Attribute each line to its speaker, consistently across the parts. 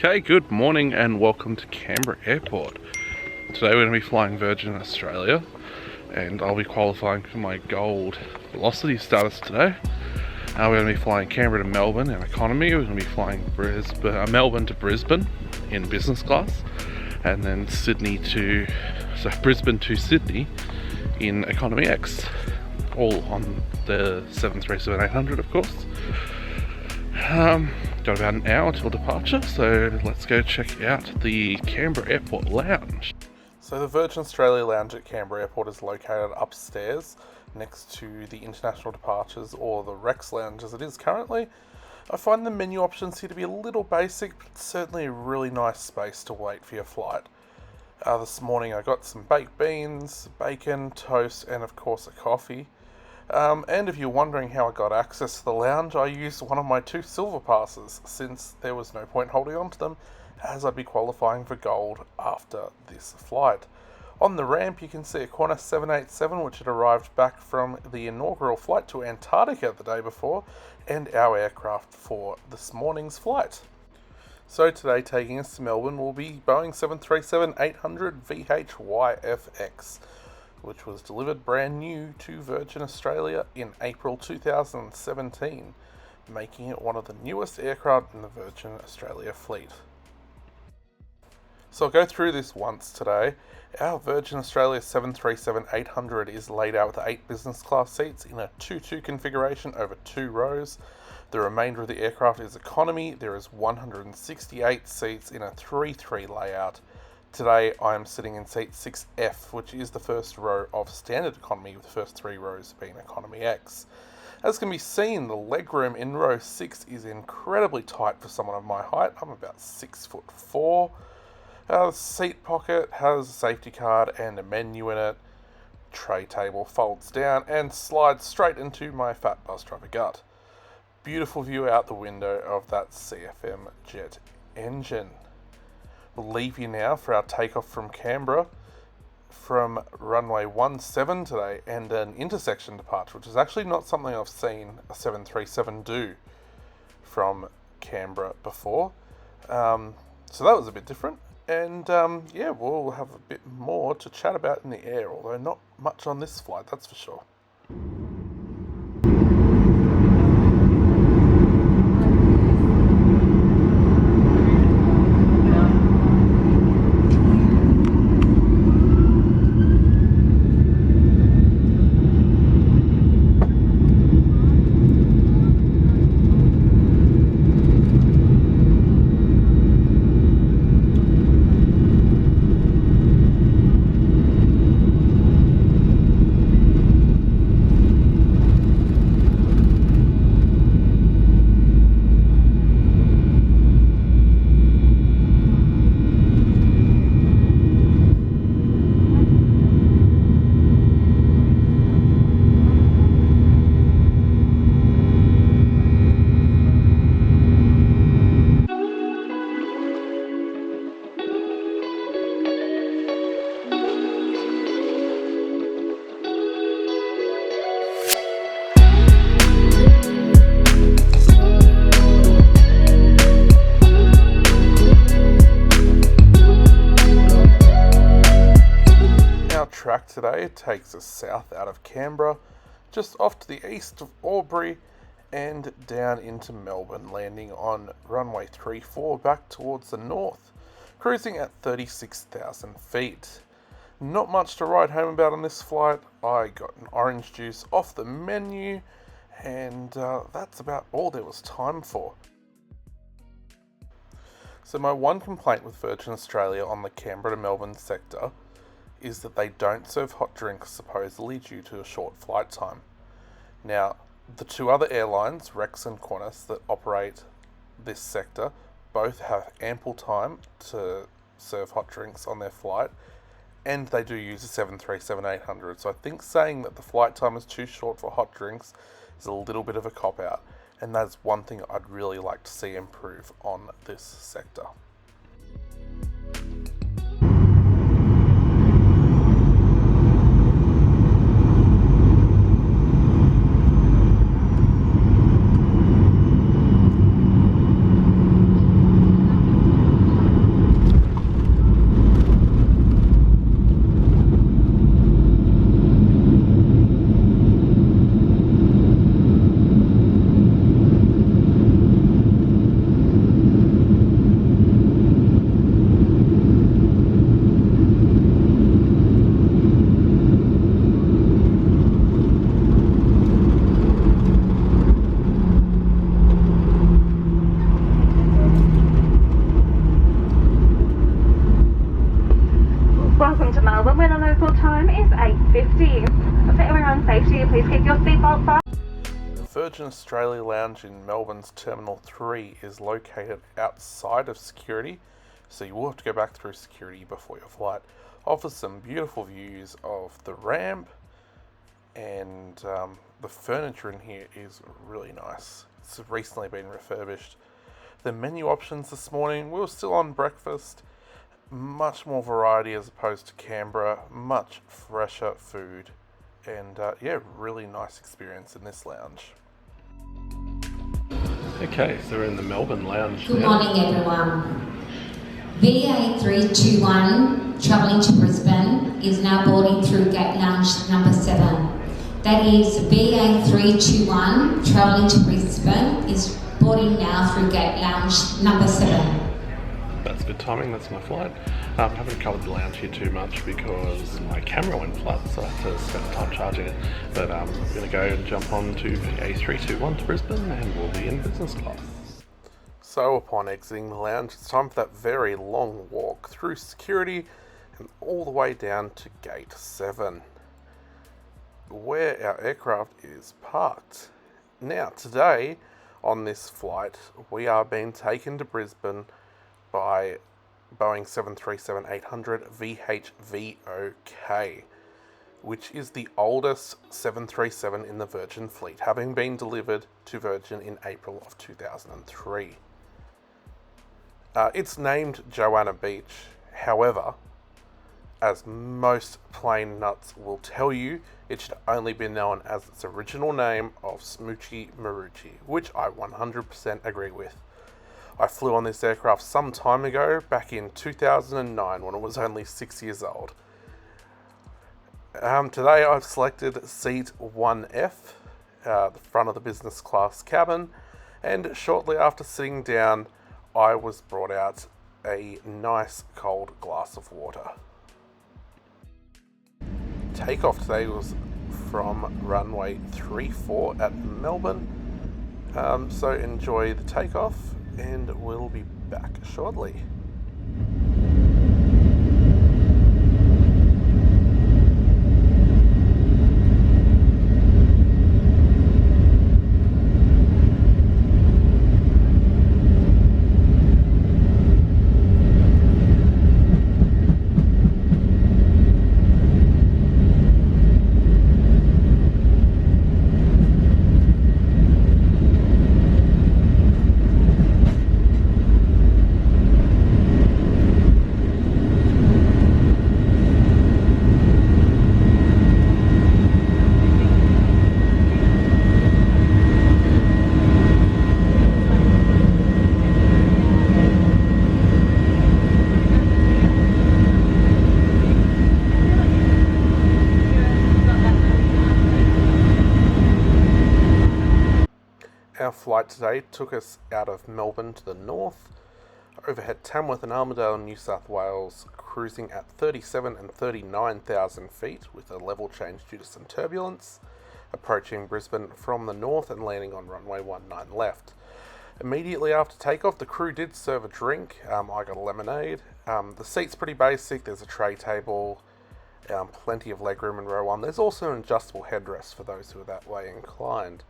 Speaker 1: Okay, good morning and welcome to Canberra Airport. Today we're going to be flying Virgin Australia and I'll be qualifying for my gold velocity status today. We're going to be flying Canberra to Melbourne in economy. We're going to be flying Melbourne to Brisbane in business class, and then Brisbane to Sydney in economy X, all on the 737-800 of course. Got about an hour till departure, so let's go check out the Canberra Airport lounge. So the Virgin Australia lounge at Canberra Airport is located upstairs next to the international departures, or the Rex lounge as it is currently. I find the menu options here to be a little basic, but certainly a really nice space to wait for your flight. This morning I got some baked beans, bacon, toast, and of course a coffee. And if you're wondering how I got access to the lounge, I used one of my 2 silver passes, since there was no point holding on to them, as I'd be qualifying for gold after this flight. On the ramp you can see a Qantas 787, which had arrived back from the inaugural flight to Antarctica the day before, and our aircraft for this morning's flight. So today, taking us to Melbourne, will be Boeing 737-800 VHYFX, which was delivered brand new to Virgin Australia in April 2017, making it one of the newest aircraft in the Virgin Australia fleet. So I'll go through this once today. Our Virgin Australia 737-800 is laid out with 8 business class seats in a 2-2 configuration over 2 rows. The remainder of the aircraft is economy. There is 168 seats in a 3-3 layout. Today I am sitting in seat 6F, which is the first row of standard economy, with the first 3 rows being economy X. As can be seen, the legroom in row 6 is incredibly tight for someone of my height. I'm about 6'4". The seat pocket has a safety card and a menu in it. Tray table folds down and slides straight into my fat bus driver gut. Beautiful view out the window of that CFM jet engine. We'll leave you now for our takeoff from Canberra from runway 17 today, and an intersection departure, which is actually not something I've seen a 737 do from Canberra before. So that was a bit different, and yeah, we'll have a bit more to chat about in the air, although not much on this flight, that's for sure. Track today takes us south out of Canberra, just off to the east of Albury and down into Melbourne, landing on runway 34 back towards the north, cruising at 36,000 feet. Not much to write home about on this flight. I got an orange juice off the menu, and that's about all there was time for. So my one complaint with Virgin Australia on the Canberra to Melbourne sector is that they don't serve hot drinks, supposedly due to a short flight time. Now, the 2 other airlines, Rex and Qantas, that operate this sector, both have ample time to serve hot drinks on their flight, and they do use a 737-800. So I think saying that the flight time is too short for hot drinks is a little bit of a cop-out, and that's one thing I'd really like to see improve on this sector.
Speaker 2: time is 8:50. For everyone's safety, please keep your seatbelts on.
Speaker 1: The Virgin Australia Lounge in Melbourne's Terminal 3 is located outside of security, so you will have to go back through security before your flight. Offers some beautiful views of the ramp, and the furniture in here is really nice. It's recently been refurbished. The menu options this morning, we were still on breakfast. Much more variety as opposed to Canberra, much fresher food, and yeah, really nice experience in this lounge. Okay, so we're in the Melbourne Lounge
Speaker 3: Good
Speaker 1: now.
Speaker 3: morning, everyone. VA321 travelling to Brisbane is now boarding through gate lounge number 7. That is VA321 travelling to Brisbane is boarding now through gate lounge number 7.
Speaker 1: That's good timing, that's my flight. I haven't covered the lounge here too much because my camera went flat, so I had to spend time charging it. But I'm going to go and jump on to VA321 to Brisbane and we'll be in business class. So upon exiting the lounge, it's time for that very long walk through security and all the way down to gate 7, where our aircraft is parked. Now today on this flight we are being taken to Brisbane by Boeing 737-800 VHVOK, which is the oldest 737 in the Virgin fleet, having been delivered to Virgin in April of 2003. It's named Joanna Beach. However, as most plane nuts will tell you, it should only be known as its original name of Smoochy Marucci, which I 100% agree with. I flew on this aircraft some time ago, back in 2009, when it was only 6 years old. Today I've selected seat 1F, the front of the business class cabin, and shortly after sitting down, I was brought out a nice cold glass of water. Takeoff today was from runway 34 at Melbourne, so enjoy the takeoff and we'll be back shortly. Our flight today took us out of Melbourne to the north, overhead Tamworth and Armidale, New South Wales, cruising at 37 and 39,000 feet with a level change due to some turbulence, approaching Brisbane from the north and landing on runway 19 left. Immediately after takeoff, the crew did serve a drink. I got a lemonade. The seat's pretty basic. There's a tray table, plenty of legroom in row 1. There's also an adjustable headrest for those who are that way inclined.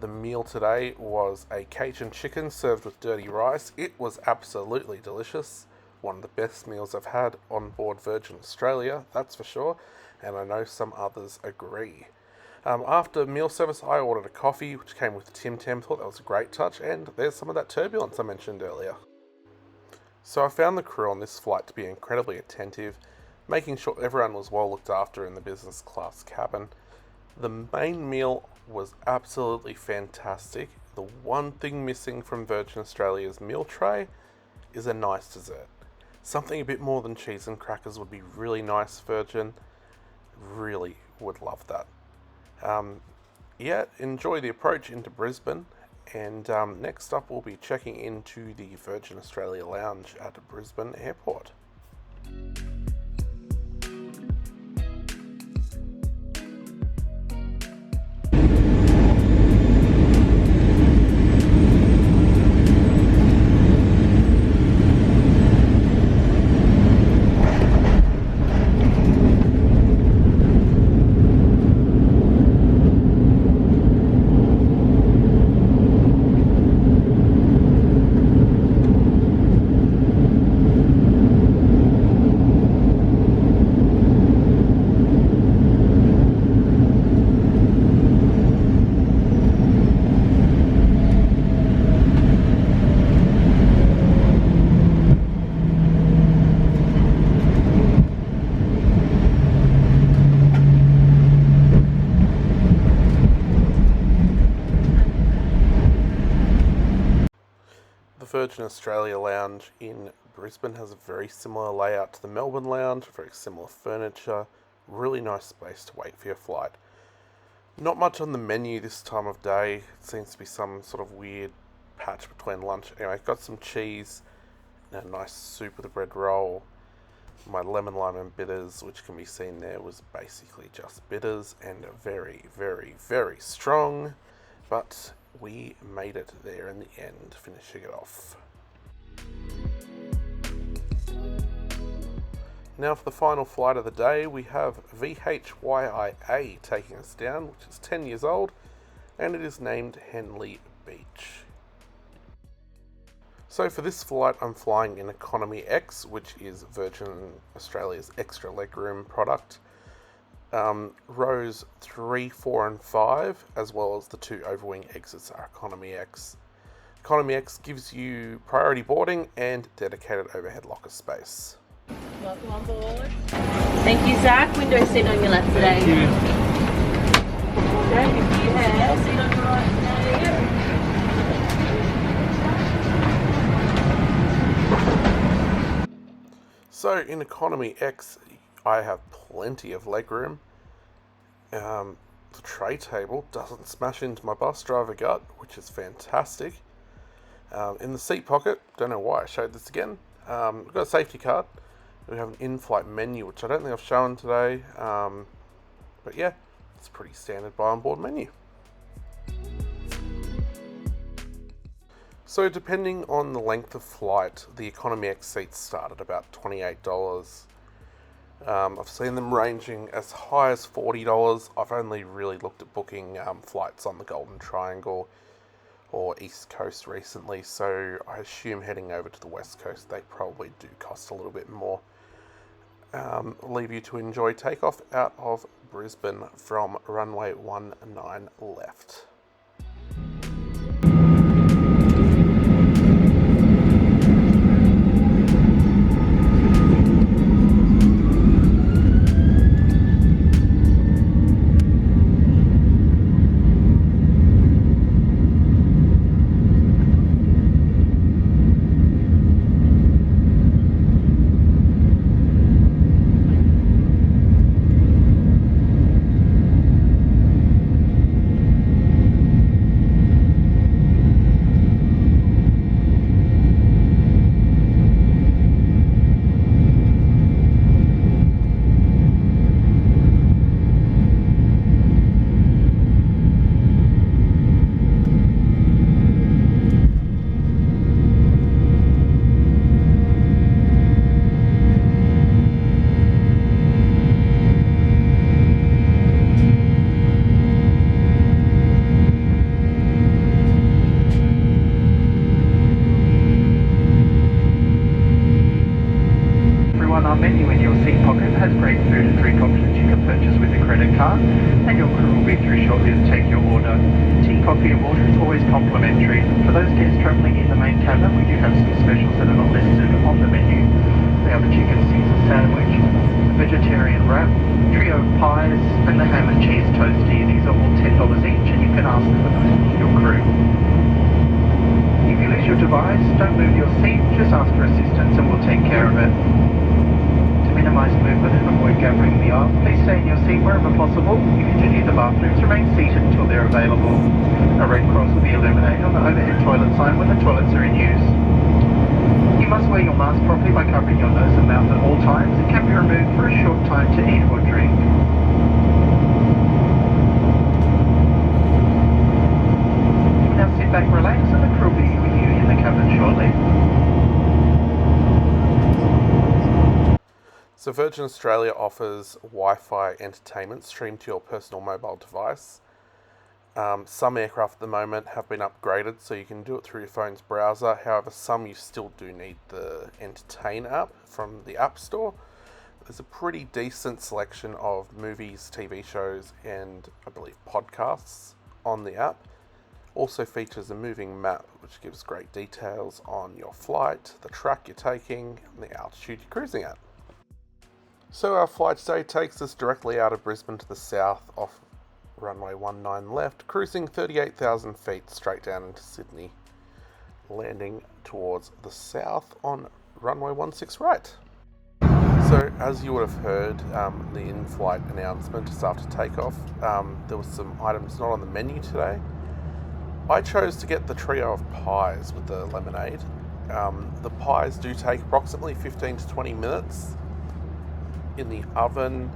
Speaker 1: The meal today was a Cajun chicken served with dirty rice. It was absolutely delicious. One of the best meals I've had on board Virgin Australia, that's for sure, and I know some others agree. After meal service, I ordered a coffee, which came with Tim Tam. Thought that was a great touch, and there's some of that turbulence I mentioned earlier. So I found the crew on this flight to be incredibly attentive, making sure everyone was well looked after in the business class cabin. The main meal was absolutely fantastic. The one thing missing from Virgin Australia's meal tray is a nice dessert. Something a bit more than cheese and crackers would be really nice, Virgin. Really would love that. Yeah, enjoy the approach into Brisbane, and next up we'll be checking into the Virgin Australia Lounge at Brisbane Airport. Virgin Australia Lounge in Brisbane has a very similar layout to the Melbourne Lounge, very similar furniture, really nice space to wait for your flight. Not much on the menu this time of day. It seems to be some sort of weird patch between lunch. Anyway, got some cheese and a nice soup with a bread roll. My lemon, lime and bitters, which can be seen there, was basically just bitters and very, very, very strong. But we made it there in the end, finishing it off. Now for the final flight of the day, we have VHYIA taking us down, which is 10 years old, and it is named Henley Beach. So for this flight, I'm flying in Economy X, which is Virgin Australia's extra legroom product. Rows 3, 4 and 5, as well as the 2 overwing exits are Economy X. Economy X gives you priority boarding and dedicated overhead locker space.
Speaker 4: Welcome on board. Thank you, Zach. Window seat on your left today.
Speaker 5: Thank you.
Speaker 4: Yeah, seat on your right today.
Speaker 1: So in Economy X, I have plenty of legroom. The tray table doesn't smash into my bus driver gut, which is fantastic. In the seat pocket, don't know why I showed this again, we've got a safety card. We have an in-flight menu, which I don't think I've shown today, but yeah, it's a pretty standard buy-on-board menu. So depending on the length of flight, the Economy X seats start at about $28. I've seen them ranging as high as $40. I've only really looked at booking flights on the Golden Triangle or East Coast recently, so I assume heading over to the West Coast they probably do cost a little bit more. I'll leave you to enjoy takeoff out of Brisbane from runway 19 left.
Speaker 5: Our menu in your seat pocket has great food and drink options you can purchase with a credit card, and your crew will be through shortly to take your order. Tea, coffee and water is always complimentary. For those guests travelling in the main cabin, we do have some specials that are not listed on the menu. We have a chicken Caesar sandwich, a vegetarian wrap, trio of pies, and the ham and cheese toasty. These are all $10 each, and you can ask for them to your crew. If you lose your device, don't move your seat, just ask for assistance and we'll take care of it. To minimise movement and avoid gathering in the aisle, please stay in your seat wherever possible. If you do need the bathrooms, remain seated until they're available. A red cross will be illuminated on the overhead toilet sign when the toilets are in use. You must wear your mask properly by covering your nose and mouth at all times. It can be removed for a short time to eat or drink. Now sit back, relax, and the crew will be with you in the cabin shortly.
Speaker 1: So Virgin Australia offers Wi-Fi entertainment streamed to your personal mobile device. Some aircraft at the moment have been upgraded so you can do it through your phone's browser. However, some you still do need the Entertain app from the App Store. There's a pretty decent selection of movies, TV shows, and I believe podcasts on the app. Also features a moving map which gives great details on your flight, the track you're taking, and the altitude you're cruising at. So our flight today takes us directly out of Brisbane to the south off runway 19 left, cruising 38,000 feet straight down into Sydney, landing towards the south on runway 16 right. So, as you would have heard, the in-flight announcement just after takeoff, there was some items not on the menu today. I chose to get the trio of pies with the lemonade. The pies do take approximately 15 to 20 minutes in the oven.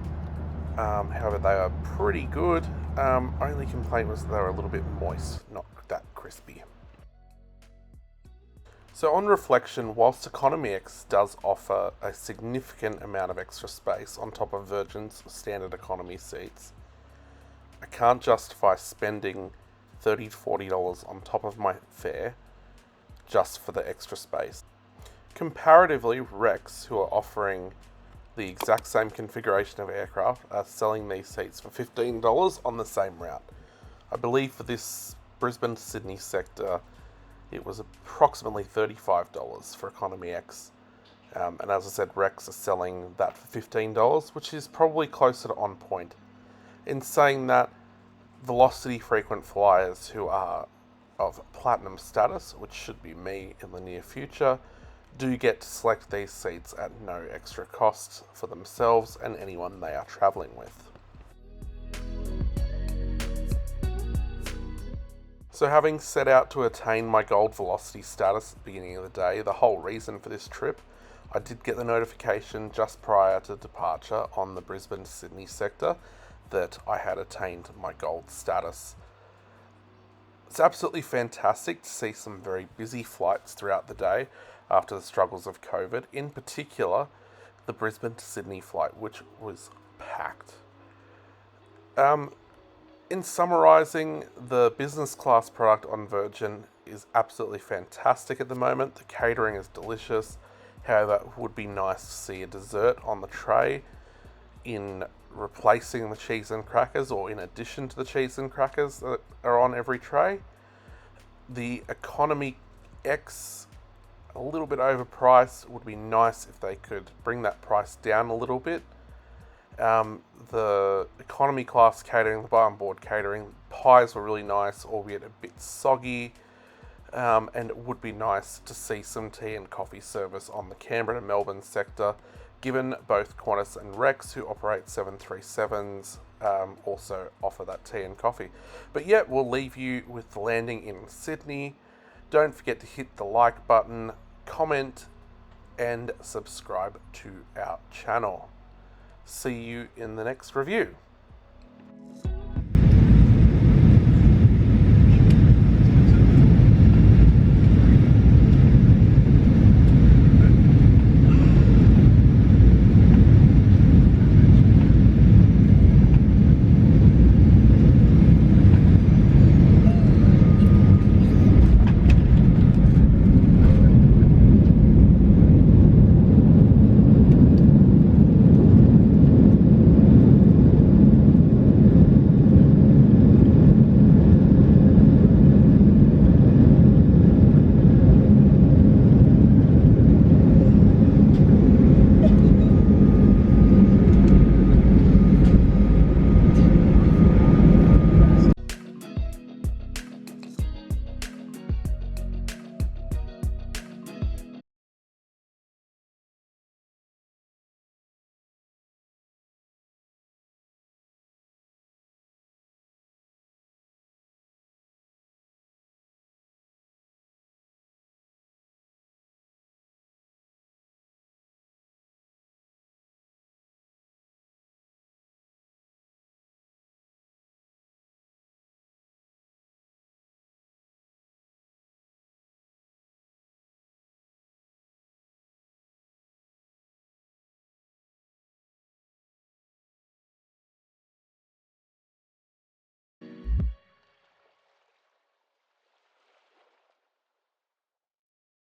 Speaker 1: However, they are pretty good. Only complaint was they were a little bit moist, not that crispy. So on reflection, whilst Economy X does offer a significant amount of extra space on top of Virgin's standard economy seats, I can't justify spending $30 to $40 on top of my fare just for the extra space. Comparatively, Rex, who are offering the exact same configuration of aircraft, are selling these seats for $15 on the same route. I believe for this Brisbane to Sydney sector, it was approximately $35 for Economy X. And as I said, Rex are selling that for $15, which is probably closer to on point. In saying that, Velocity frequent flyers who are of platinum status, which should be me in the near future, do get to select these seats at no extra cost for themselves and anyone they are travelling with. So having set out to attain my gold Velocity status at the beginning of the day, the whole reason for this trip, I did get the notification just prior to departure on the Brisbane to Sydney sector that I had attained my gold status. It's absolutely fantastic to see some very busy flights throughout the day after the struggles of COVID, in particular the Brisbane to Sydney flight, which was packed. In summarising, the business class product on Virgin is absolutely fantastic at the moment. The catering is delicious. However, it would be nice to see a dessert on the tray in replacing the cheese and crackers or in addition to the cheese and crackers that are on every tray. The Economy X, a little bit overpriced. Would be nice if they could bring that price down a little bit. The economy class catering, the buy on board catering, pies were really nice, albeit a bit soggy. And it would be nice to see some tea and coffee service on the Canberra and Melbourne sector, given both Qantas and Rex, who operate 737s, also offer that tea and coffee. But yet, we'll leave you with the landing in Sydney. Don't forget to hit the like button, comment, and subscribe to our channel. See you in the next review.